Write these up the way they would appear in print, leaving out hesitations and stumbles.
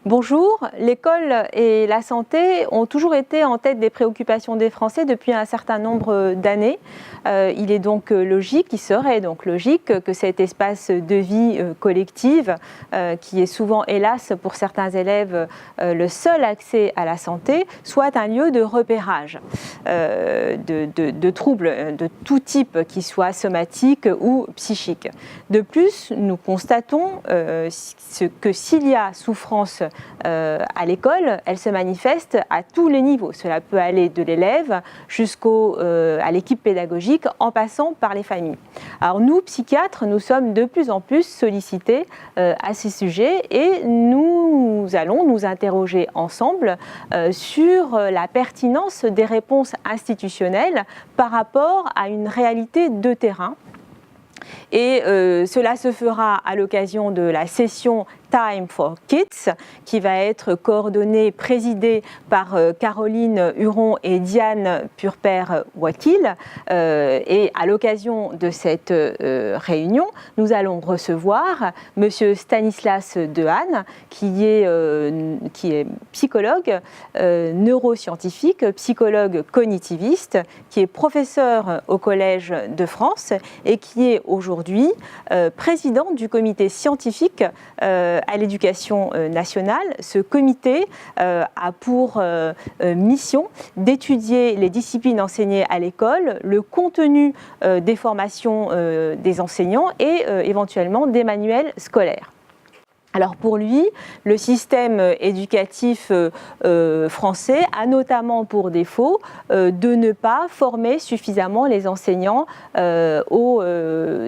Bonjour, l'école et la santé ont toujours été en tête des préoccupations des Français depuis un certain nombre d'années. Il est donc logique, il serait donc logique que cet espace de vie collective, qui est souvent, hélas, pour certains élèves, le seul accès à la santé, soit un lieu de repérage de troubles de tout type, qu'ils soient somatiques ou psychiques. De plus, nous constatons que s'il y a souffrance à l'école, elle se manifeste à tous les niveaux. Cela peut aller de l'élève à l'équipe pédagogique, en passant par les familles. Alors nous, psychiatres, nous sommes de plus en plus sollicités à ces sujets et nous allons nous interroger ensemble sur la pertinence des réponses institutionnelles par rapport à une réalité de terrain. Et cela se fera à l'occasion de la session Time for Kids, qui va être coordonnée, présidée par Caroline Huron et Diane Purper-Wakil. Et à l'occasion de cette réunion, nous allons recevoir M. Stanislas Dehaene, qui est psychologue neuroscientifique, psychologue cognitiviste, qui est professeur au Collège de France et qui est aujourd'hui président du comité scientifique à l'éducation nationale. Ce comité a pour mission d'étudier les disciplines enseignées à l'école, le contenu des formations des enseignants et éventuellement des manuels scolaires. Alors pour lui, le système éducatif français a notamment pour défaut de ne pas former suffisamment les enseignants aux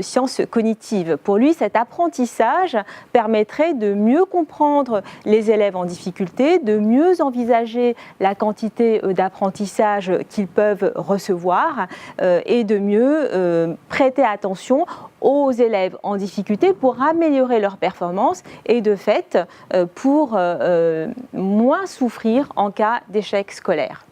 sciences cognitives. Pour lui, cet apprentissage permettrait de mieux comprendre les élèves en difficulté, de mieux envisager la quantité d'apprentissage qu'ils peuvent recevoir et de mieux prêter attention aux élèves en difficulté pour améliorer leur performance et de fait pour moins souffrir en cas d'échec scolaire.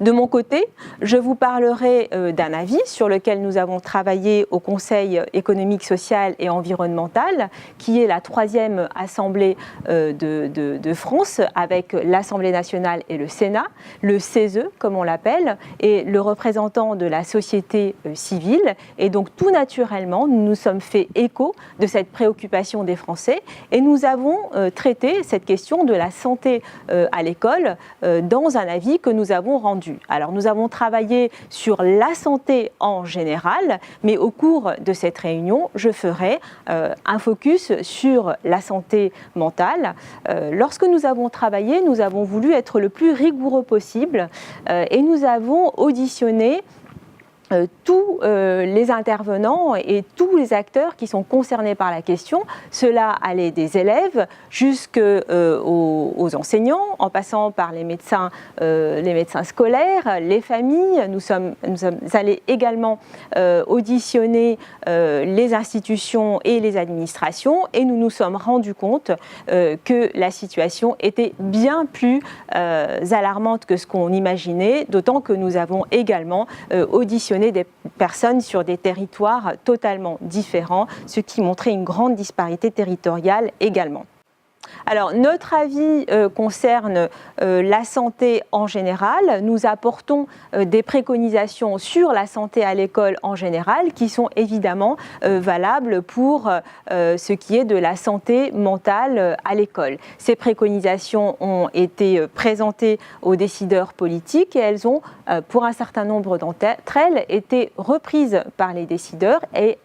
De mon côté, je vous parlerai d'un avis sur lequel nous avons travaillé au Conseil économique, social et environnemental, qui est la 3e assemblée de France, avec l'Assemblée nationale et le Sénat, le CESE comme on l'appelle, et le représentant de la société civile. Et donc tout naturellement, nous nous sommes fait écho de cette préoccupation des Français et nous avons traité cette question de la santé à l'école dans un avis que nous avons rendu. Alors nous avons travaillé sur la santé en général, mais au cours de cette réunion, je ferai un focus sur la santé mentale. Lorsque nous avons travaillé, nous avons voulu être le plus rigoureux possible et nous avons auditionné tous les intervenants et tous les acteurs qui sont concernés par la question. Cela allait des élèves jusqu'aux enseignants, en passant par les médecins scolaires, les familles. Nous sommes allés également auditionner les institutions et les administrations et nous nous sommes rendus compte que la situation était bien plus alarmante que ce qu'on imaginait, d'autant que nous avons également auditionné des personnes sur des territoires totalement différents, ce qui montrait une grande disparité territoriale également. Alors, notre avis concerne la santé en général. Nous apportons des préconisations sur la santé à l'école en général qui sont évidemment valables pour ce qui est de la santé mentale à l'école. Ces préconisations ont été présentées aux décideurs politiques et elles ont, pour un certain nombre d'entre elles, été reprises par les décideurs et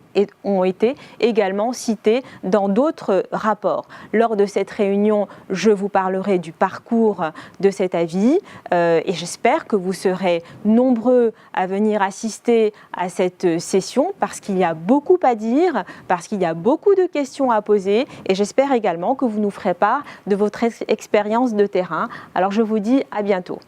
ont été également cités dans d'autres rapports. Lors de cette réunion, je vous parlerai du parcours de cet avis et j'espère que vous serez nombreux à venir assister à cette session parce qu'il y a beaucoup à dire, parce qu'il y a beaucoup de questions à poser et j'espère également que vous nous ferez part de votre expérience de terrain. Alors je vous dis à bientôt.